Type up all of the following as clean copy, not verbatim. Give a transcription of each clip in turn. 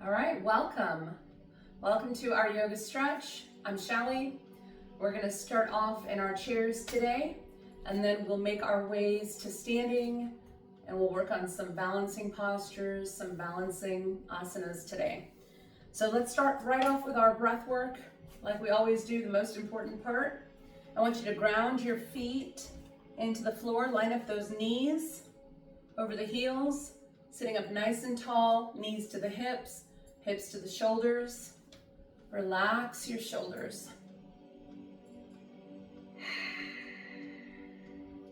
All right, welcome. Welcome to our yoga stretch. I'm Shali. We're gonna start off in our chairs today, and then we'll make our ways to standing, and we'll work on some balancing postures, some balancing asanas today. So let's start right off with our breath work. Like we always do, the most important part. I want you to ground your feet into the floor, line up those knees over the heels, sitting up nice and tall, knees to the hips, hips to the shoulders. Relax your shoulders.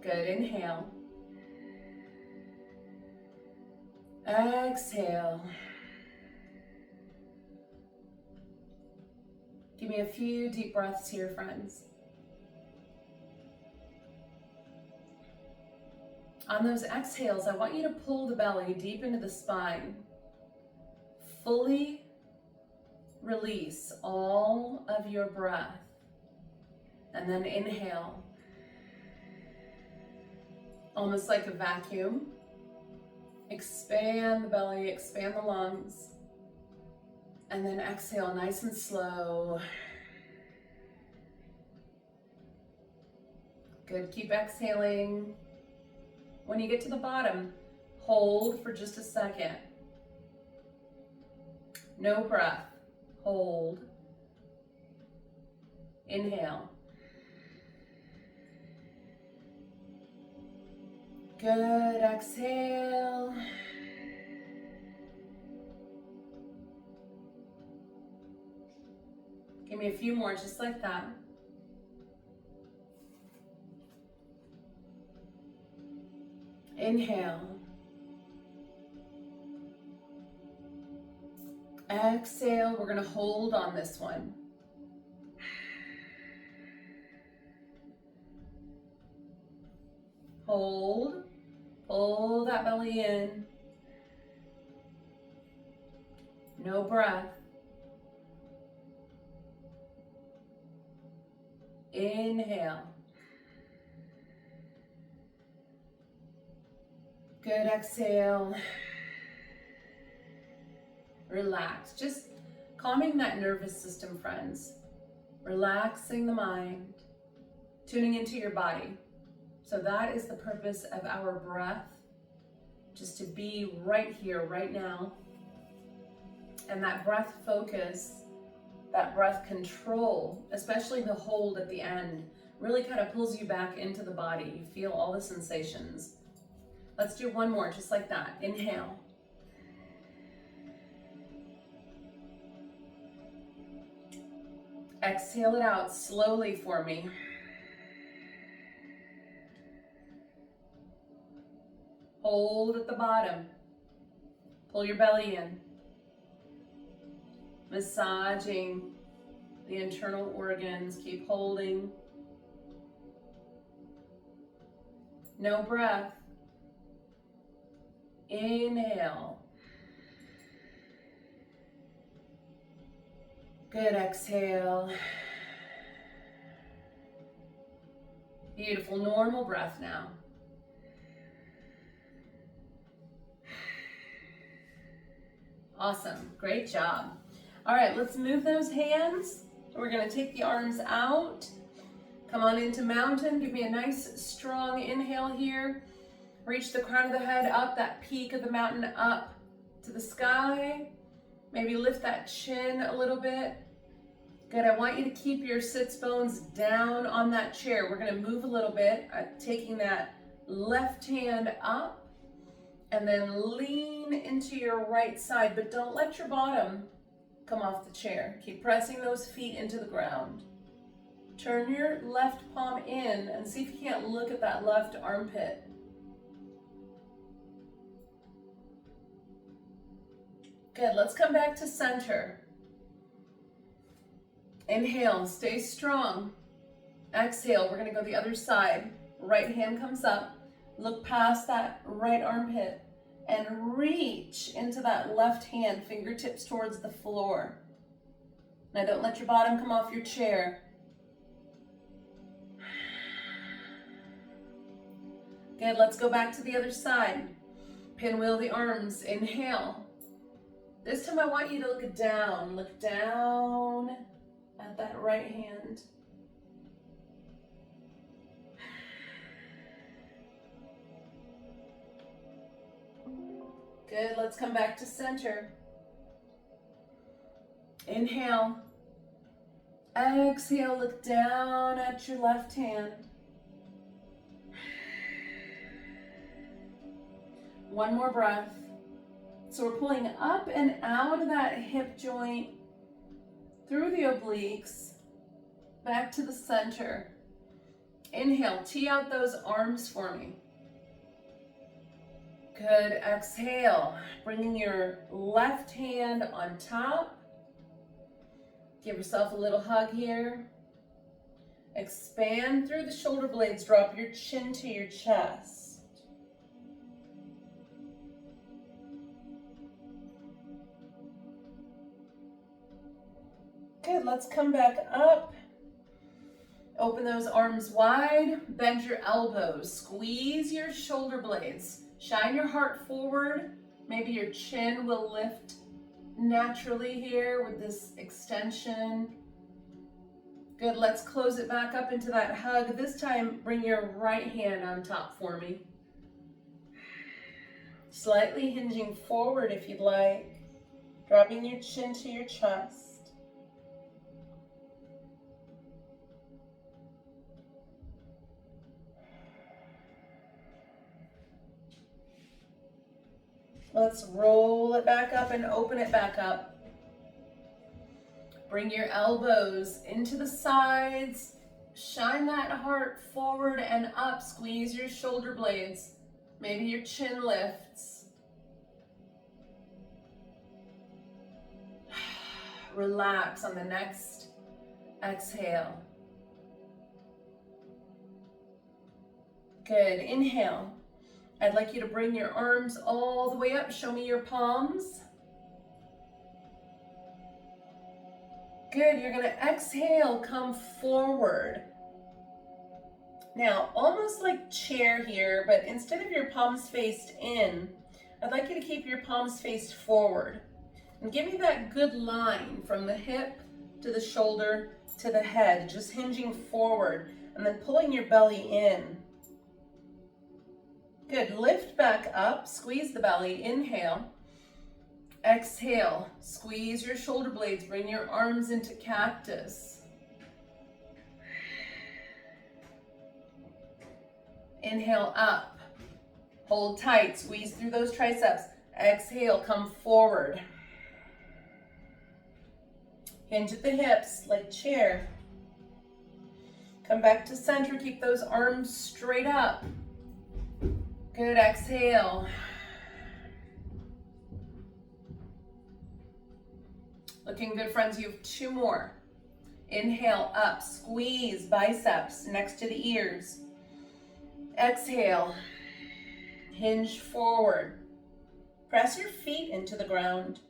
Good, inhale. Exhale. Give me a few deep breaths here, friends. On those exhales, I want you to pull the belly deep into the spine. Fully release all of your breath. And then inhale. Almost like a vacuum. Expand the belly, expand the lungs. And then exhale nice and slow. Good, keep exhaling. When you get to the bottom, hold for just a second. No breath. Hold. Inhale. Good, exhale. Give me a few more just like that. Inhale. Exhale, we're going to hold on this one. Hold. Pull that belly in. No breath. Inhale. Good, exhale. Relax, just calming that nervous system, friends. Relaxing the mind, tuning into your body. So that is the purpose of our breath, just to be right here, right now. And that breath focus, that breath control, especially the hold at the end, really kind of pulls you back into the body. You feel all the sensations. Let's do one more, just like that. Inhale. Exhale it out slowly for me. Hold at the bottom. Pull your belly in. Massaging the internal organs. Keep holding. No breath. Inhale. Good, exhale. Beautiful, normal breath now. Awesome, great job. All right, let's move those hands. We're gonna take the arms out. Come on into mountain. Give me a nice strong inhale here. Reach the crown of the head up, that peak of the mountain up to the sky. Maybe lift that chin a little bit. Good, I want you to keep your sits bones down on that chair. We're gonna move a little bit, taking that left hand up and then lean into your right side, but don't let your bottom come off the chair. Keep pressing those feet into the ground. Turn your left palm in and see if you can't look at that left armpit. Good, let's come back to center. Inhale, stay strong. Exhale, we're gonna go the other side. Right hand comes up. Look past that right armpit and reach into that left hand, fingertips towards the floor. Now don't let your bottom come off your chair. Good, let's go back to the other side. Pinwheel the arms, inhale. This time I want you to look down at that right hand. Good, let's come back to center. Inhale. Exhale, look down at your left hand. One more breath. So we're pulling up and out of that hip joint, through the obliques, back to the center. Inhale, tee out those arms for me. Good, exhale, bringing your left hand on top. Give yourself a little hug here. Expand through the shoulder blades, drop your chin to your chest. Good, let's come back up. Open those arms wide, bend your elbows, squeeze your shoulder blades, shine your heart forward. Maybe your chin will lift naturally here with this extension. Good, let's close it back up into that hug. This time, bring your right hand on top for me. Slightly hinging forward if you'd like, dropping your chin to your chest. Let's roll it back up and open it back up. Bring your elbows into the sides. Shine that heart forward and up. Squeeze your shoulder blades. Maybe your chin lifts. Relax on the next exhale. Good. Inhale. I'd like you to bring your arms all the way up. Show me your palms. Good, you're gonna exhale, come forward. Now, almost like chair here, but instead of your palms faced in, I'd like you to keep your palms faced forward. And give me that good line from the hip to the shoulder to the head, just hinging forward and then pulling your belly in. Good, lift back up, squeeze the belly, inhale. Exhale, squeeze your shoulder blades, bring your arms into cactus. Inhale up, hold tight, squeeze through those triceps. Exhale, come forward. Hinge at the hips like chair. Come back to center, keep those arms straight up. Good, exhale. Looking good, friends, you have two more. Inhale, up, squeeze biceps next to the ears. Exhale, hinge forward. Press your feet into the ground.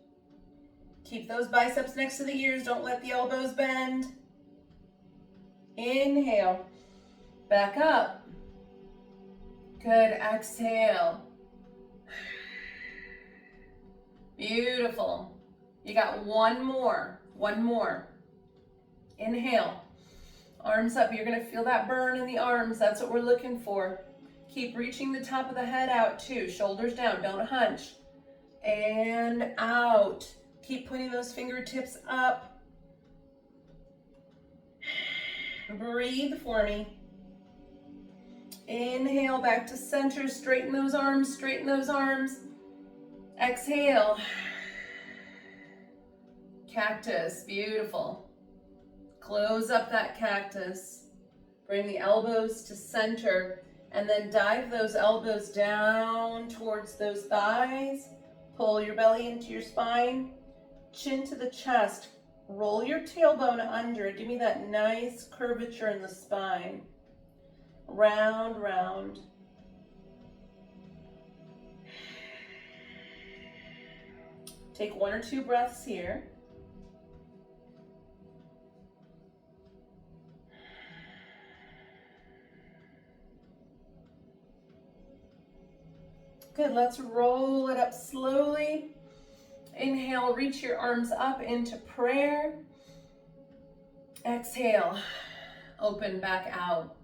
Keep those biceps next to the ears, don't let the elbows bend. Inhale, back up. Good, exhale. Beautiful. You got one more. Inhale, arms up. You're gonna feel that burn in the arms. That's what we're looking for. Keep reaching the top of the head out too. Shoulders down, don't hunch. And out. Keep putting those fingertips up. Breathe for me. Inhale, back to center. Straighten those arms, straighten those arms. Exhale. Cactus, beautiful. Close up that cactus. Bring the elbows to center and then dive those elbows down towards those thighs. Pull your belly into your spine. Chin to the chest. Roll your tailbone under. Give me that nice curvature in the spine. Round, round. Take 1 or 2 breaths here. Good, let's roll it up slowly Inhale, reach your arms up into prayer. Exhale, open back out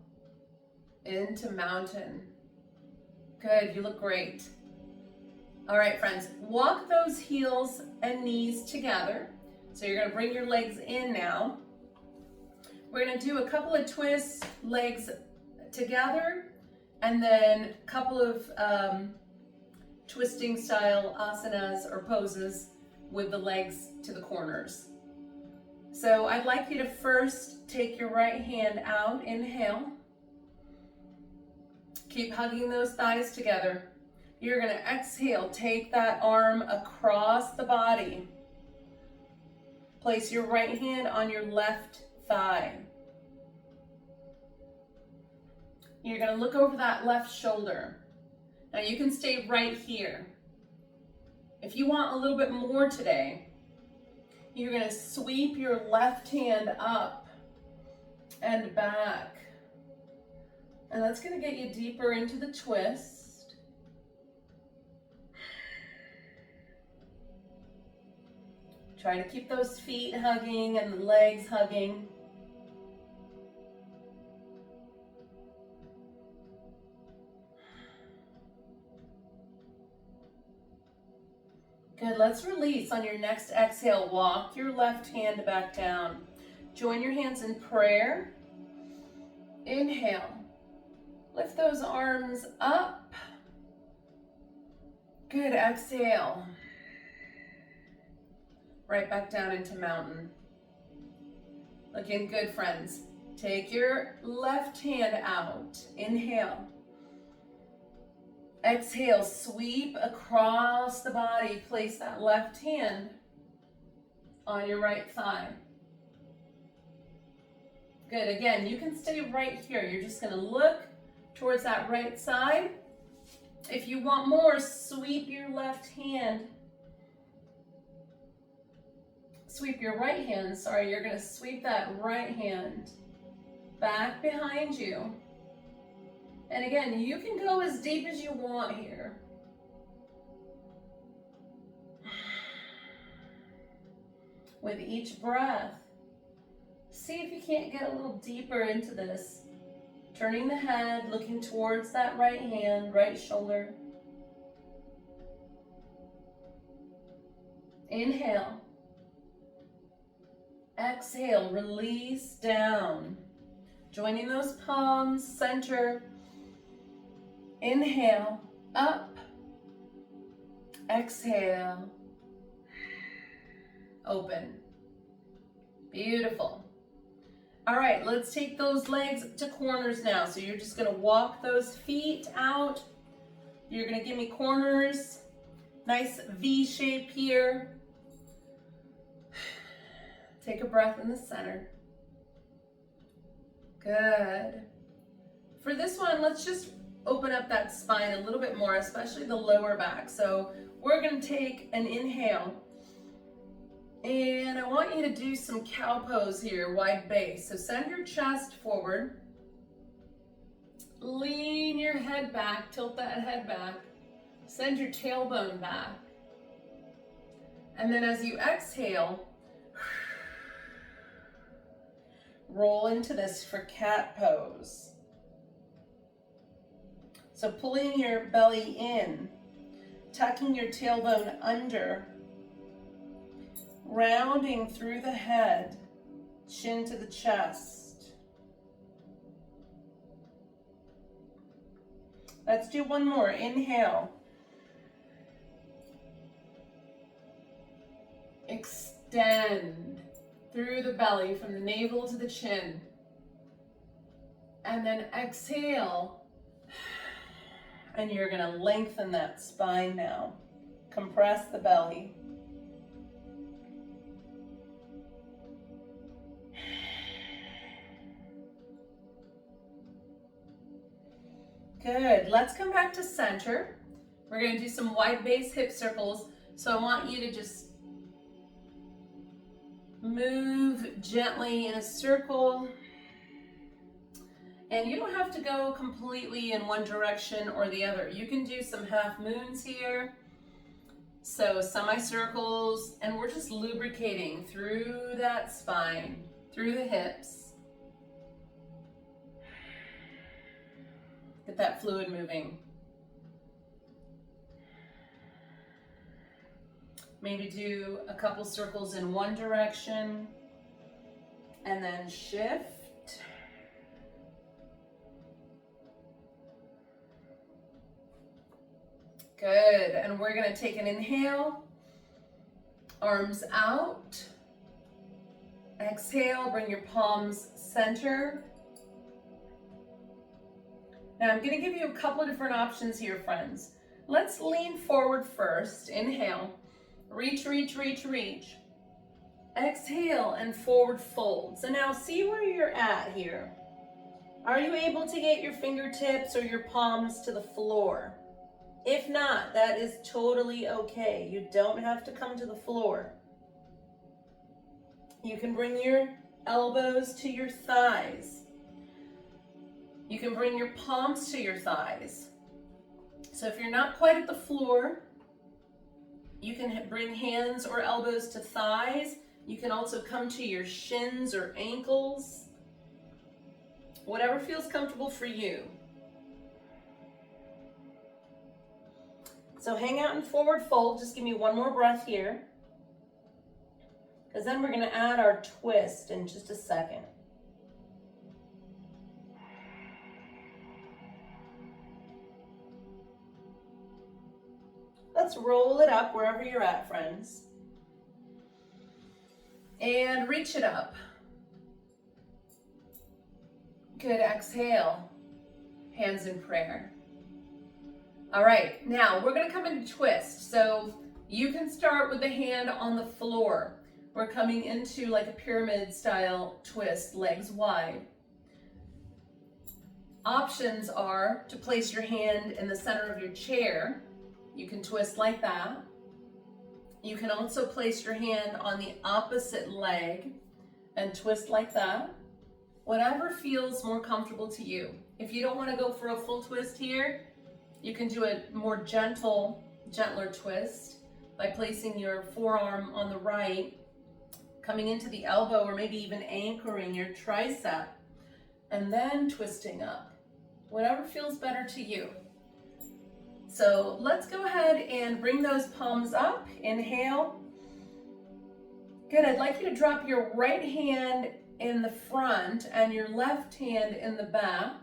into mountain. Good, you look great. All right, friends, walk those heels and knees together. So you're gonna bring your legs in now. We're gonna do a couple of twists, legs together, and then a couple of twisting style asanas or poses with the legs to the corners. So I'd like you to first take your right hand out, inhale. Keep hugging those thighs together. You're gonna exhale, take that arm across the body. Place your right hand on your left thigh. You're gonna look over that left shoulder. Now you can stay right here. If you want a little bit more today, you're gonna sweep your left hand up and back. And that's gonna get you deeper into the twist. Try to keep those feet hugging and the legs hugging. Good, let's release on your next exhale. Walk your left hand back down. Join your hands in prayer. Inhale. Lift those arms up. Good, exhale. Right back down into mountain. Looking good, friends. Take your left hand out. Inhale. Exhale, sweep across the body. Place that left hand on your right thigh. Good, again, you can stay right here. You're just gonna look towards that right side. If you want more, sweep your left hand. Sweep your right hand, sorry, you're gonna sweep that right hand back behind you. And again, you can go as deep as you want here. With each breath, see if you can't get a little deeper into this. Turning the head, looking towards that right hand, right shoulder. Inhale. Exhale, release down. Joining those palms, center. Inhale, up. Exhale, open. Beautiful. All right, let's take those legs to corners now. So you're just gonna walk those feet out. You're gonna give me corners. Nice V shape here. Take a breath in the center. Good. For this one, let's just open up that spine a little bit more, especially the lower back. So we're gonna take an inhale. And I want you to do some cow pose here, wide base. So send your chest forward. Lean your head back, tilt that head back. Send your tailbone back. And then as you exhale, roll into this for cat pose. So pulling your belly in, tucking your tailbone under, rounding through the head, chin to the chest. Let's do one more. Inhale. Extend through the belly from the navel to the chin. And then exhale. And you're gonna lengthen that spine now. Compress the belly. Good, let's come back to center. We're gonna do some wide base hip circles. So I want you to just move gently in a circle. And you don't have to go completely in one direction or the other. You can do some half moons here. So semicircles, and we're just lubricating through that spine, through the hips. Get that fluid moving. Maybe do a couple circles in one direction and then shift. Good, and we're gonna take an inhale, arms out. Exhale, bring your palms center. Now I'm gonna give you a couple of different options here, friends. Let's lean forward first, inhale, reach, reach, reach, reach. Exhale and forward fold. So now see where you're at here. Are you able to get your fingertips or your palms to the floor? If not, that is totally okay. You don't have to come to the floor. You can bring your elbows to your thighs. You can bring your palms to your thighs. So if you're not quite at the floor, you can bring hands or elbows to thighs. You can also come to your shins or ankles. Whatever feels comfortable for you. So hang out in forward fold. Just give me one more breath here. Because then we're going to add our twist in just a second. Let's roll it up wherever you're at, friends. And reach it up. Good, exhale. Hands in prayer. All right, now we're gonna come into twist. So you can start with the hand on the floor. We're coming into like a pyramid style twist, legs wide. Options are to place your hand in the center of your chair. You can twist like that. You can also place your hand on the opposite leg and twist like that. Whatever feels more comfortable to you. If you don't want to go for a full twist here, you can do a more gentler twist by placing your forearm on the right, coming into the elbow, or maybe even anchoring your tricep, and then twisting up. Whatever feels better to you. So let's go ahead and bring those palms up. Inhale. Good, I'd like you to drop your right hand in the front and your left hand in the back.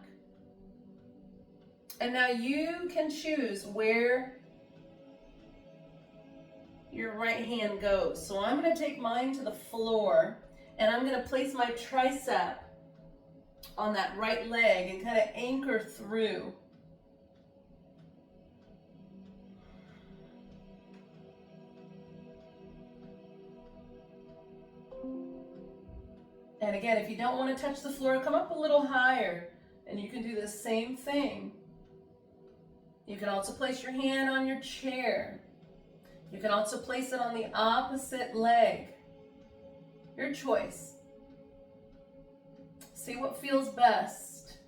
And now you can choose where your right hand goes. So I'm going to take mine to the floor, and I'm going to place my tricep on that right leg and kind of anchor through. And again, if you don't want to touch the floor, come up a little higher, and you can do the same thing. You can also place your hand on your chair. You can also place it on the opposite leg. Your choice. See what feels best.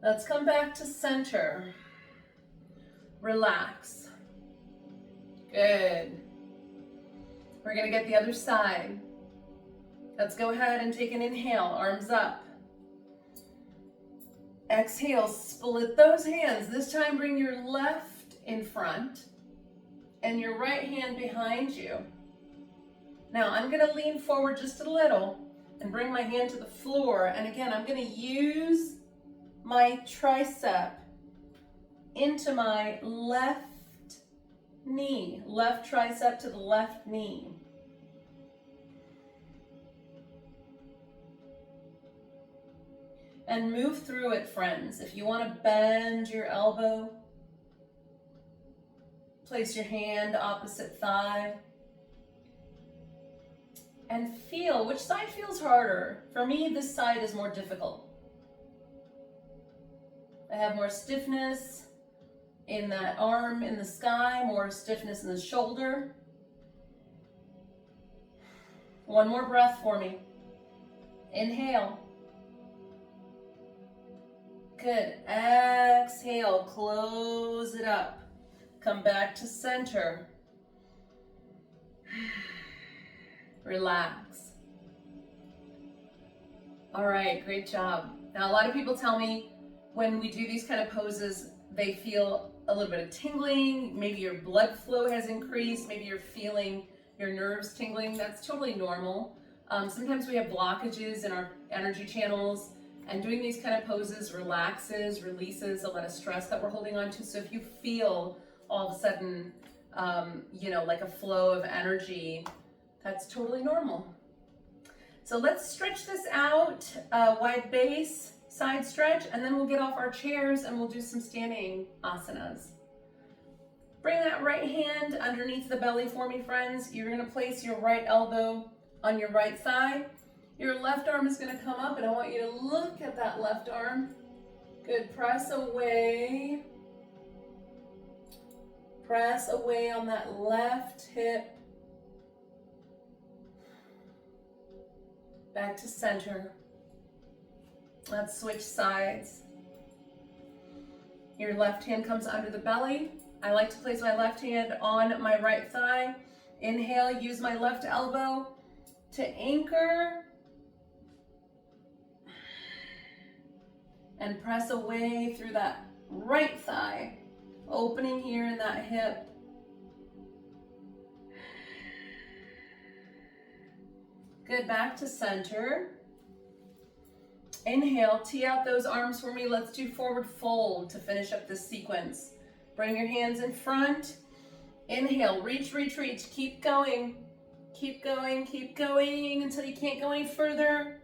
Let's come back to center. Relax. Good. We're going to get the other side. Let's go ahead and take an inhale, arms up. Exhale, split those hands. This time bring your left in front and your right hand behind you. Now I'm going to lean forward just a little and bring my hand to the floor. And again, I'm going to use my tricep into my left knee, left tricep to the left knee. And move through it, friends. If you want to bend your elbow, place your hand opposite thigh. And feel which side feels harder. For me, this side is more difficult. I have more stiffness in that arm in the sky, more stiffness in the shoulder. One more breath for me. Inhale. Good. Exhale, close it up. Come back to center. Relax. All right, great job. Now, a lot of people tell me when we do these kind of poses, they feel a little bit of tingling. Maybe your blood flow has increased. Maybe you're feeling your nerves tingling. That's totally normal. Sometimes we have blockages in our energy channels, and doing these kind of poses relaxes, releases a lot of stress that we're holding on to. So if you feel all of a sudden, like a flow of energy, that's totally normal. So let's stretch this out, wide base, side stretch, and then we'll get off our chairs and we'll do some standing asanas. Bring that right hand underneath the belly for me, friends. You're gonna place your right elbow on your right thigh. Your left arm is gonna come up, and I want you to look at that left arm. Good, press away. Press away on that left hip. Back to center. Let's switch sides. Your left hand comes under the belly. I like to place my left hand on my right thigh. Inhale, use my left elbow to anchor. And press away through that right thigh. Opening here in that hip. Good, back to center. Inhale, tee out those arms for me. Let's do forward fold to finish up this sequence. Bring your hands in front. Inhale, reach, reach, reach. Keep going. Keep going, keep going until you can't go any further.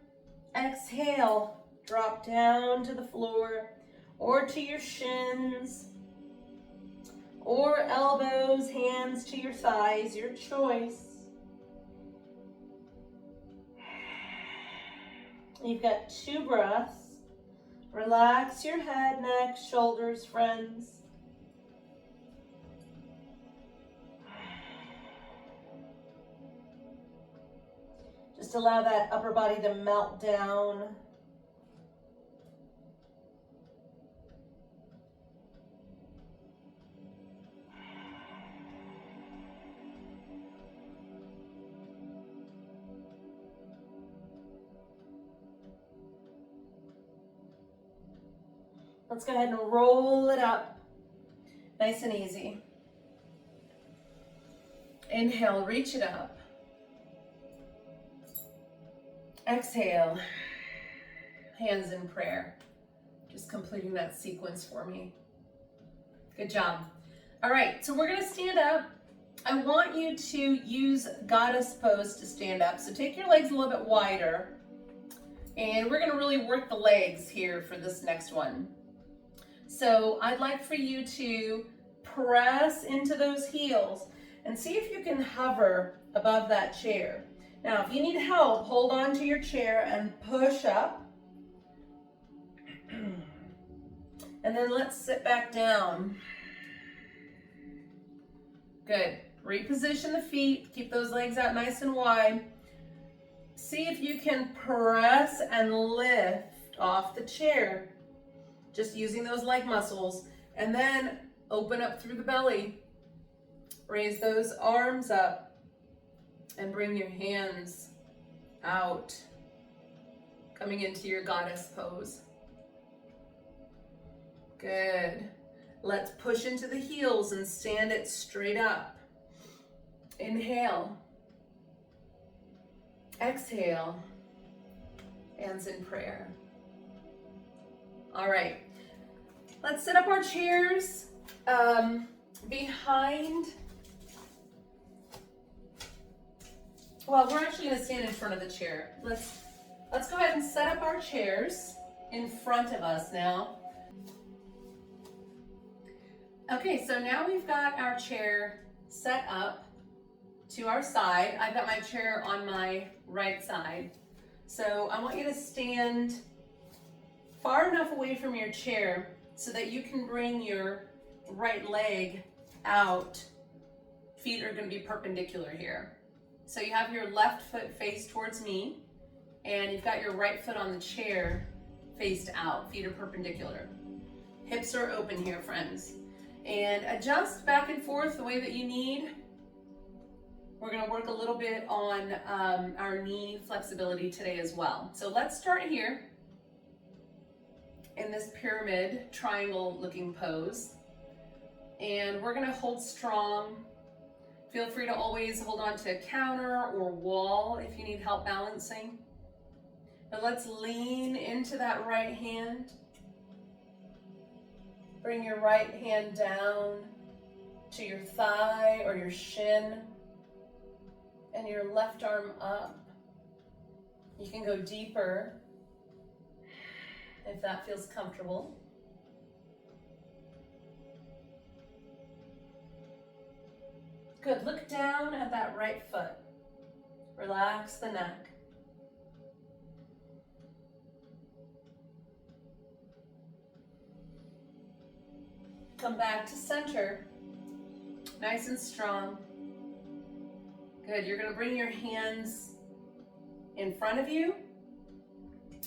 Exhale, drop down to the floor or to your shins or elbows, hands to your thighs, your choice. You've got 2 breaths. Relax your head, neck, shoulders, friends. Just allow that upper body to melt down. Let's go ahead and roll it up. Nice and easy. Inhale, reach it up. Exhale, hands in prayer. Just completing that sequence for me. Good job. All right, so we're gonna stand up. I want you to use goddess pose to stand up. So take your legs a little bit wider, and we're gonna really work the legs here for this next one. So I'd like for you to press into those heels and see if you can hover above that chair. Now, if you need help, hold on to your chair and push up. And then let's sit back down. Good. Reposition the feet. Keep those legs out nice and wide. See if you can press and lift off the chair. Just using those leg muscles. And then open up through the belly. Raise those arms up. And bring your hands out, coming into your goddess pose. Good. Let's push into the heels and stand it straight up. Inhale. Exhale. Hands in prayer. All right. Let's set up our chairs behind. Well, we're actually going to stand in front of the chair. Let's go ahead and set up our chairs in front of us now. Okay, so now we've got our chair set up to our side. I've got my chair on my right side. So I want you to stand far enough away from your chair so that you can bring your right leg out. Feet are going to be perpendicular here. So you have your left foot faced towards me, and you've got your right foot on the chair faced out. Feet are perpendicular. Hips are open here, friends. And adjust back and forth the way that you need. We're going to work a little bit on our knee flexibility today as well. So let's start here in this pyramid triangle looking pose. And we're going to hold strong. Feel free to always hold on to a counter or wall if you need help balancing. But let's lean into that right hand. Bring your right hand down to your thigh or your shin and your left arm up. You can go deeper if that feels comfortable. Good, look down at that right foot. Relax the neck. Come back to center, nice and strong. Good, you're gonna bring your hands in front of you.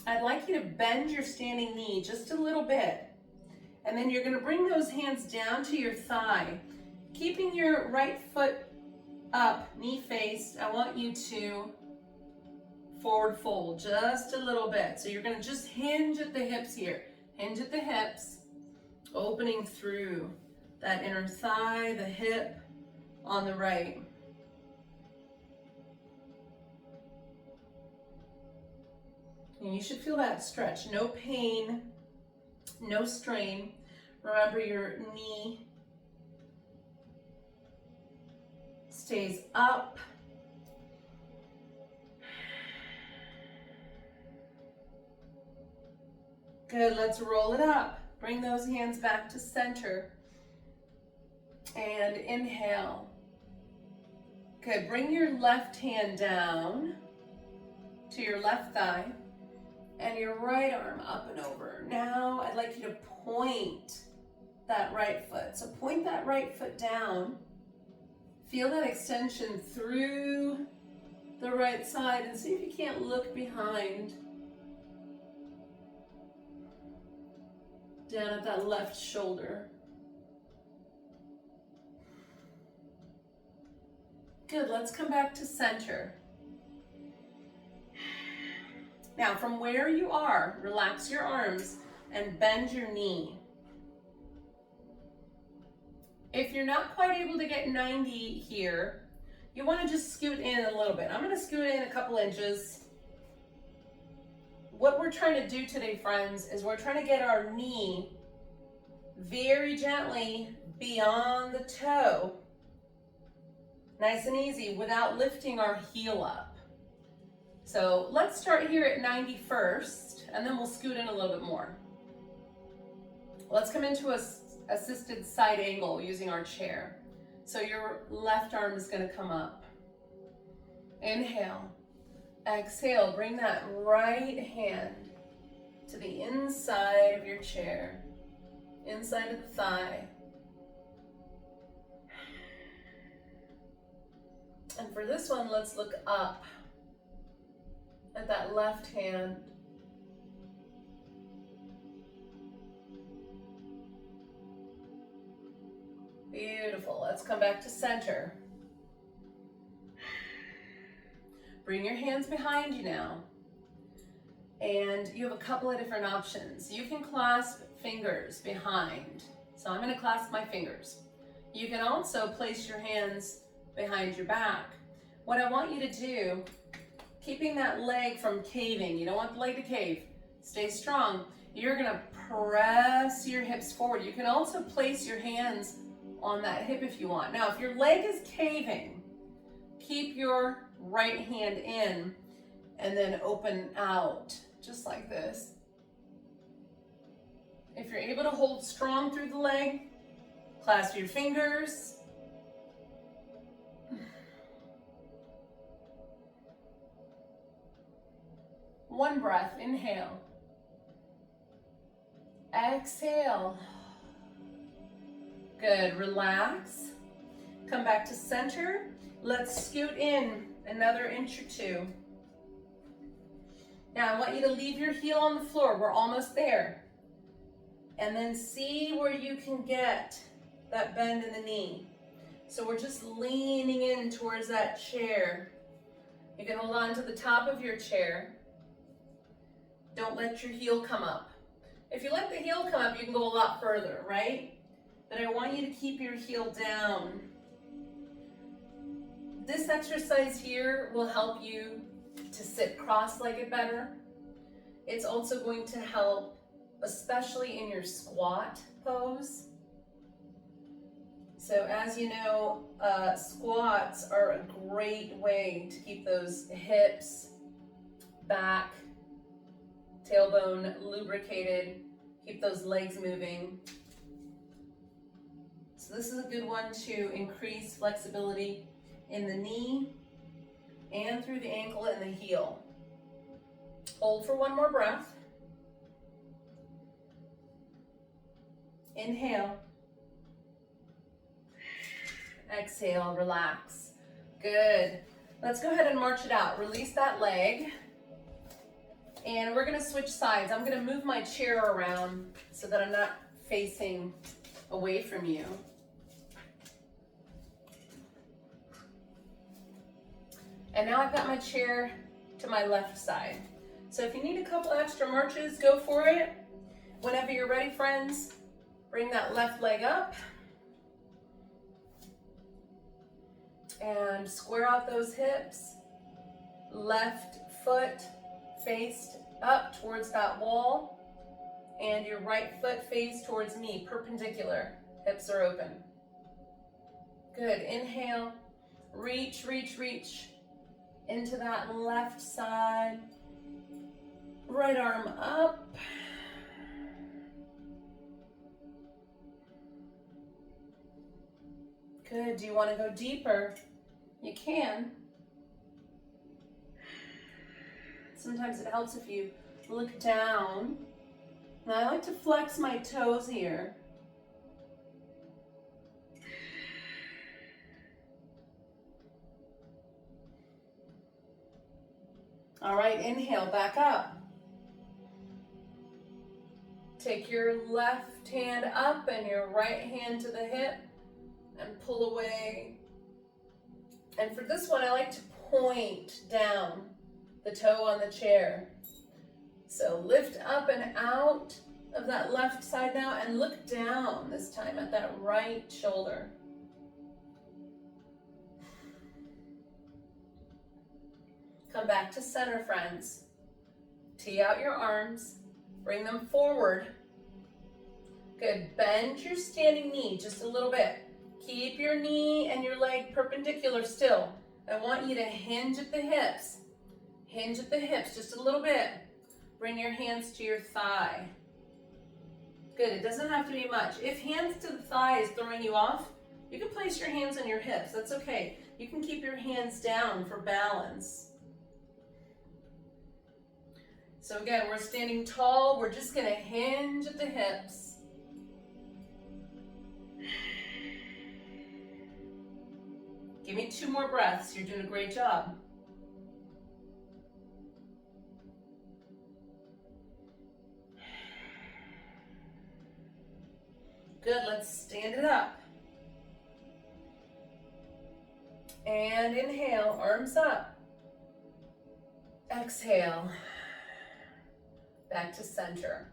I'd like you to bend your standing knee just a little bit. And then you're gonna bring those hands down to your thigh. Keeping your right foot up, knee faced, I want you to forward fold just a little bit. So you're gonna just hinge at the hips here. Hinge at the hips, opening through that inner thigh, the hip on the right. And you should feel that stretch. No pain, no strain. Remember, your knee stays up. Good, let's roll it up. Bring those hands back to center. And inhale. Good, bring your left hand down to your left thigh and your right arm up and over. Now I'd like you to point that right foot. So point that right foot down. Feel that extension through the right side and see if you can't look behind. Down at that left shoulder. Good, let's come back to center. Now from where you are, relax your arms and bend your knee. If you're not quite able to get 90 here, you want to just scoot in a little bit. I'm going to scoot in a couple inches. What we're trying to do today, friends, is we're trying to get our knee very gently beyond the toe. Nice and easy without lifting our heel up. So let's start here at 90 first, and then we'll scoot in a little bit more. Let's come into a assisted side angle using our chair. So your left arm is going to come up. Inhale. Exhale, bring that right hand to the inside of your chair, inside of the thigh. And for this one, let's look up at that left hand. Beautiful. Let's come back to center. Bring your hands behind you now. And you have a couple of different options. You can clasp fingers behind. So I'm going to clasp my fingers. You can also place your hands behind your back. What I want you to do, keeping that leg from caving, you don't want the leg to cave, stay strong. You're going to press your hips forward. You can also place your hands on that hip if you want. Now, if your leg is caving, keep your right hand in and then open out, just like this. If you're able to hold strong through the leg, clasp your fingers. One breath, inhale. Exhale. Good, relax. Come back to center. Let's scoot in another inch or two. Now I want you to leave your heel on the floor. We're almost there. And then see where you can get that bend in the knee. So we're just leaning in towards that chair. You can hold on to the top of your chair. Don't let your heel come up. If you let the heel come up, you can go a lot further, right? But I want you to keep your heel down. This exercise here will help you to sit cross-legged better. It's also going to help, especially in your squat pose. So as you know, squats are a great way to keep those hips, back, tailbone lubricated, keep those legs moving. So this is a good one to increase flexibility in the knee and through the ankle and the heel. Hold for one more breath. Inhale. Exhale, relax. Good. Let's go ahead and march it out. Release that leg. And we're gonna switch sides. I'm gonna move my chair around so that I'm not facing away from you. And now I've got my chair to my left side. So if you need a couple extra marches, go for it. Whenever you're ready, friends, bring that left leg up. And square out those hips. Left foot faced up towards that wall. And your right foot faced towards me, perpendicular. Hips are open. Good. Inhale. Reach, reach, reach into that left side. Right arm up. Good. Do you want to go deeper? You can. Sometimes it helps if you look down. Now I like to flex my toes here. All right, inhale, back up. Take your left hand up and your right hand to the hip and pull away. And for this one, I like to point down the toe on the chair. So lift up and out of that left side now and look down this time at that right shoulder. Come back to center, friends. Tee out your arms, bring them forward. Good, bend your standing knee just a little bit. Keep your knee and your leg perpendicular still. I want you to hinge at the hips. Hinge at the hips just a little bit. Bring your hands to your thigh. Good, it doesn't have to be much. If hands to the thigh is throwing you off, you can place your hands on your hips. That's okay. You can keep your hands down for balance. So again, we're standing tall. We're just gonna hinge at the hips. Give me 2 more breaths. You're doing a great job. Good, let's stand it up. And inhale, arms up. Exhale. Back to center.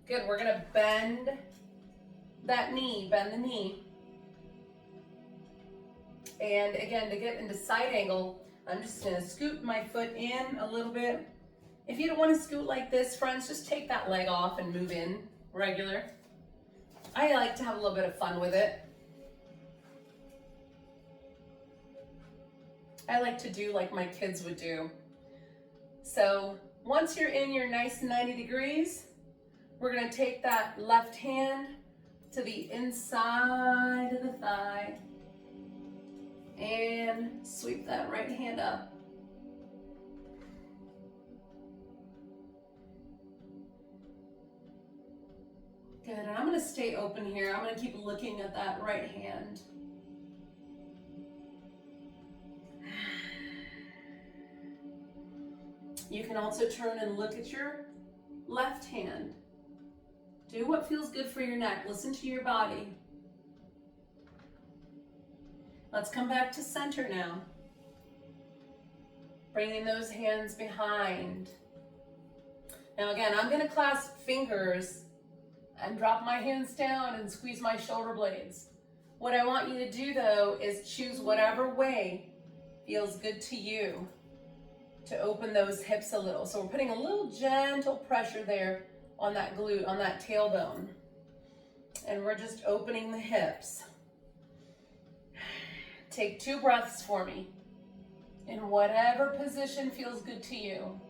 Good, we're gonna bend that knee, bend the knee. And again, to get into side angle, I'm just gonna scoot my foot in a little bit. If you don't wanna scoot like this, friends, just take that leg off and move in regular. I like to have a little bit of fun with it. I like to do like my kids would do. So once you're in your nice 90 degrees, we're gonna take that left hand to the inside of the thigh and sweep that right hand up. Good, and I'm gonna stay open here. I'm gonna keep looking at that right hand. You can also turn and look at your left hand. Do what feels good for your neck. Listen to your body. Let's come back to center now. Bringing those hands behind. Now again, I'm going to clasp fingers and drop my hands down and squeeze my shoulder blades. What I want you to do though is choose whatever way feels good to you to open those hips a little. So we're putting a little gentle pressure there on that glute, on that tailbone. And we're just opening the hips. Take 2 breaths for me in whatever position feels good to you.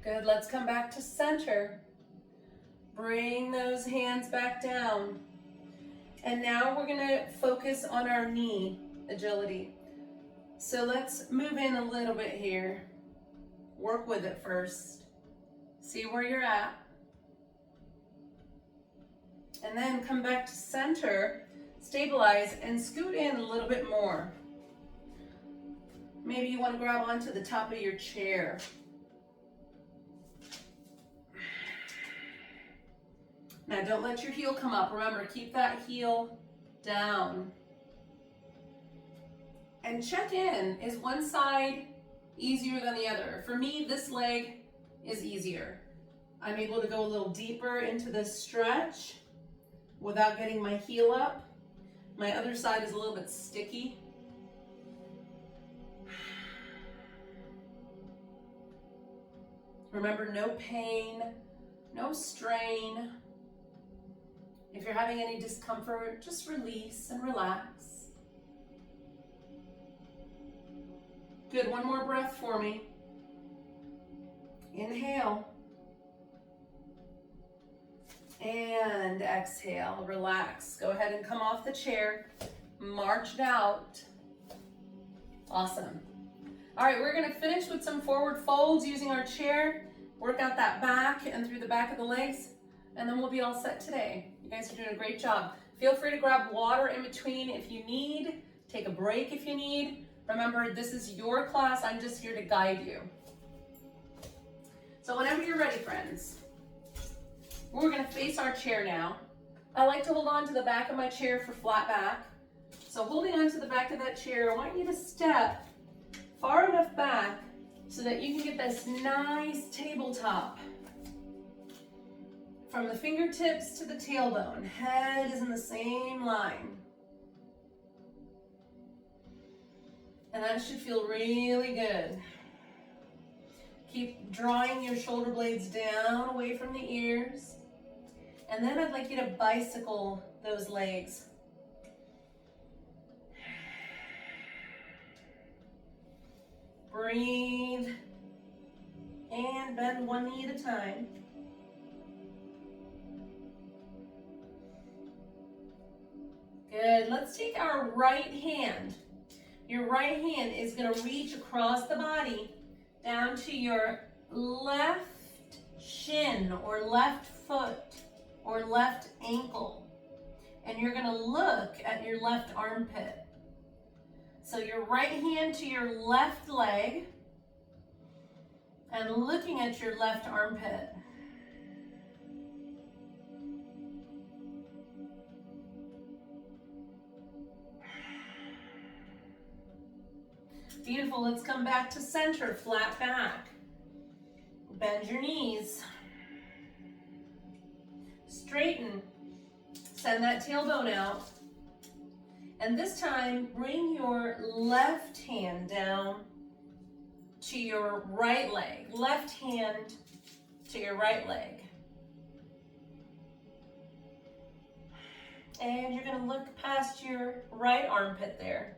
Good, let's come back to center. Bring those hands back down. And now we're gonna focus on our knee agility. So let's move in a little bit here. Work with it first. See where you're at. And then come back to center, stabilize, and scoot in a little bit more. Maybe you want to grab onto the top of your chair. Now don't let your heel come up. Remember, keep that heel down. And check in. Is one side easier than the other? For me, this leg is easier. I'm able to go a little deeper into this stretch without getting my heel up. My other side is a little bit sticky. Remember, no pain, no strain. If you're having any discomfort, just release and relax. Good, one more breath for me. Inhale. And exhale, relax. Go ahead and come off the chair, march it out. Awesome. All right, we're gonna finish with some forward folds using our chair, work out that back and through the back of the legs, and then we'll be all set today. You guys are doing a great job. Feel free to grab water in between if you need, take a break if you need. Remember, this is your class, I'm just here to guide you. So whenever you're ready, friends, we're gonna face our chair now. I like to hold on to the back of my chair for flat back. So holding on to the back of that chair, I want you to step far enough back so that you can get this nice tabletop. From the fingertips to the tailbone, head is in the same line. And that should feel really good. Keep drawing your shoulder blades down away from the ears. And then I'd like you to bicycle those legs. Breathe and bend one knee at a time. Good, let's take our right hand. Your right hand is gonna reach across the body down to your left shin or left foot or left ankle. And you're gonna look at your left armpit. So your right hand to your left leg and looking at your left armpit. Beautiful, let's come back to center, flat back. Bend your knees. Straighten, send that tailbone out. And this time, bring your left hand down to your right leg. Left hand to your right leg. And you're gonna look past your right armpit there.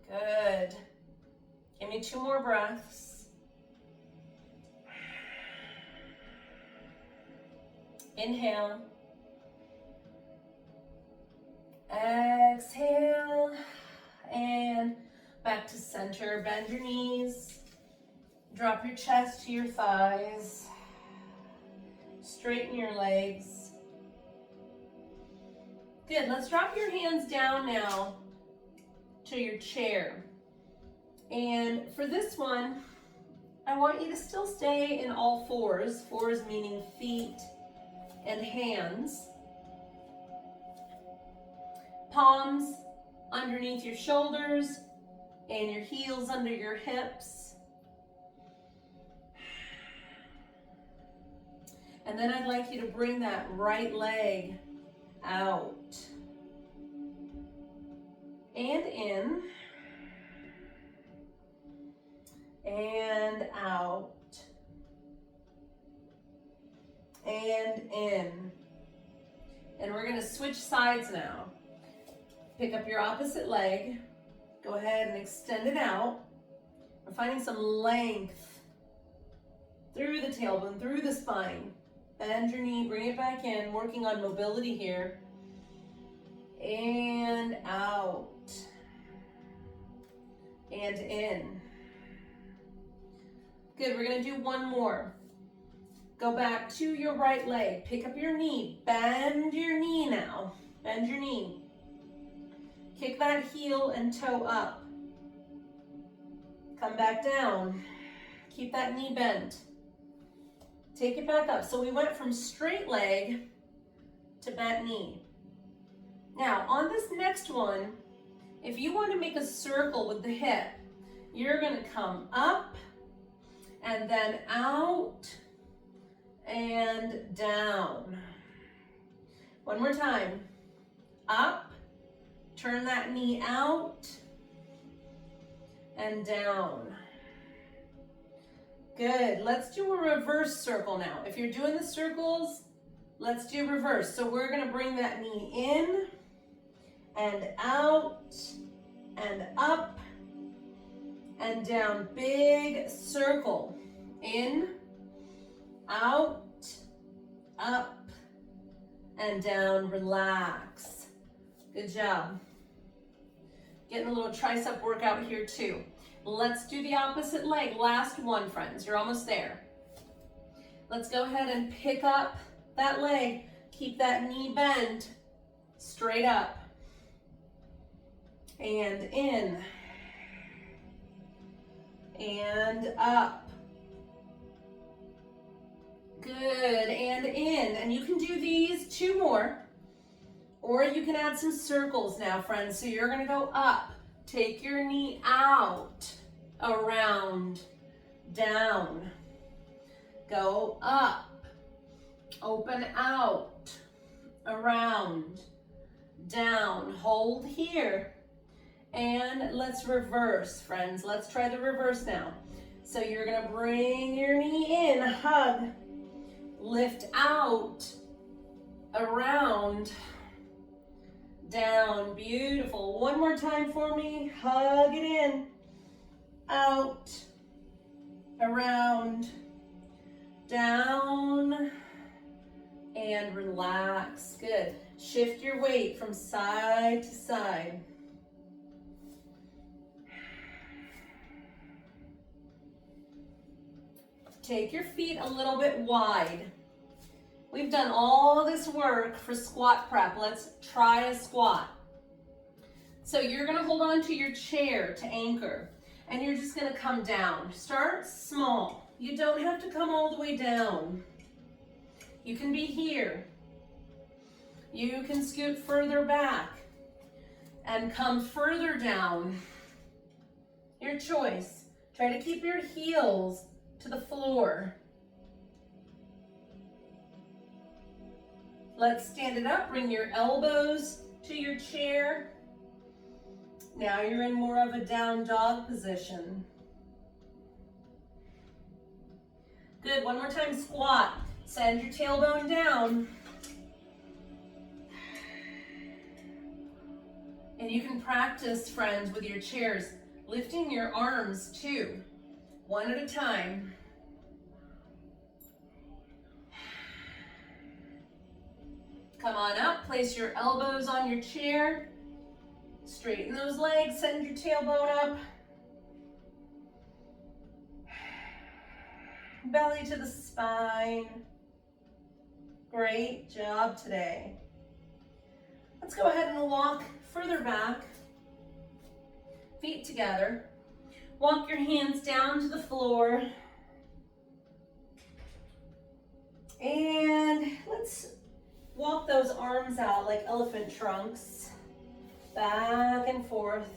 Good. Give me 2 more breaths. Inhale. Exhale. And back to center. Bend your knees. Drop your chest to your thighs. Straighten your legs. Good, let's drop your hands down now to your chair. And for this one, I want you to still stay in all fours. Fours meaning feet and hands. Palms underneath your shoulders and your heels under your hips. And then I'd like you to bring that right leg out and in and out and in. And we're going to switch sides now. Pick up your opposite leg. Go ahead and extend it out. We're finding some length through the tailbone, through the spine. Bend your knee, bring it back in, working on mobility here. And out. And in. Good, we're gonna do one more. Go back to your right leg, pick up your knee, bend your knee now. Bend your knee. Kick that heel and toe up. Come back down. Keep that knee bent. Take it back up. So we went from straight leg to bent knee. Now, on this next one, if you want to make a circle with the hip, you're going to come up and then out and down. One more time. Up, turn that knee out and down. Good, let's do a reverse circle now. If you're doing the circles, let's do reverse. So we're gonna bring that knee in and out and up and down. Big circle. In, out, up, and down. Relax. Good job. Getting a little tricep workout here too. Let's do the opposite leg. Last one, friends. You're almost there. Let's go ahead and pick up that leg. Keep that knee bent. Straight up. And in. And up. Good. And in. And you can do these two more. Or you can add some circles now, friends. So you're going to go up. Take your knee out, around, down. Go up, open out, around, down. Hold here. And let's reverse, friends. Let's try the reverse now. So you're going to bring your knee in, hug, lift out, around, down. Beautiful. One more time for me. Hug it in, out, around, down, and relax. Good. Shift your weight from side to side. Take your feet a little bit wide. We've done all this work for squat prep. Let's try a squat. So you're gonna hold on to your chair to anchor, and you're just gonna come down. Start small. You don't have to come all the way down. You can be here. You can scoot further back and come further down. Your choice. Try to keep your heels to the floor. Let's stand it up. Bring your elbows to your chair. Now you're in more of a down dog position. Good. One more time, squat. Send your tailbone down. And you can practice, friends, with your chairs, lifting your arms too, one at a time. Come on up, place your elbows on your chair. Straighten those legs, send your tailbone up. Belly to the spine. Great job today. Let's go ahead and walk further back, feet together. Walk your hands down to the floor. And let's walk those arms out like elephant trunks, back and forth.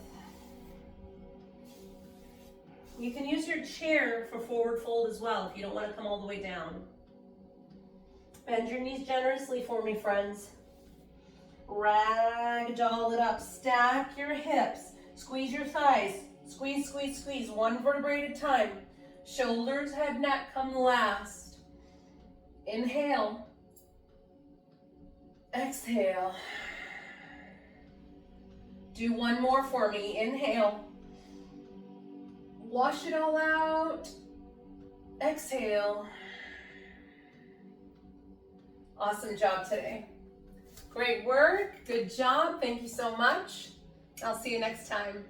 You can use your chair for forward fold as well if you don't want to come all the way down. Bend your knees generously for me, friends. Ragdoll it up. Stack your hips. Squeeze your thighs. Squeeze, squeeze, squeeze. One vertebrae at a time. Shoulders, head, neck come last. Inhale. Exhale. Do one more for me. Inhale. Wash it all out. Exhale. Awesome job today. Great work. Good job. Thank you so much. I'll see you next time.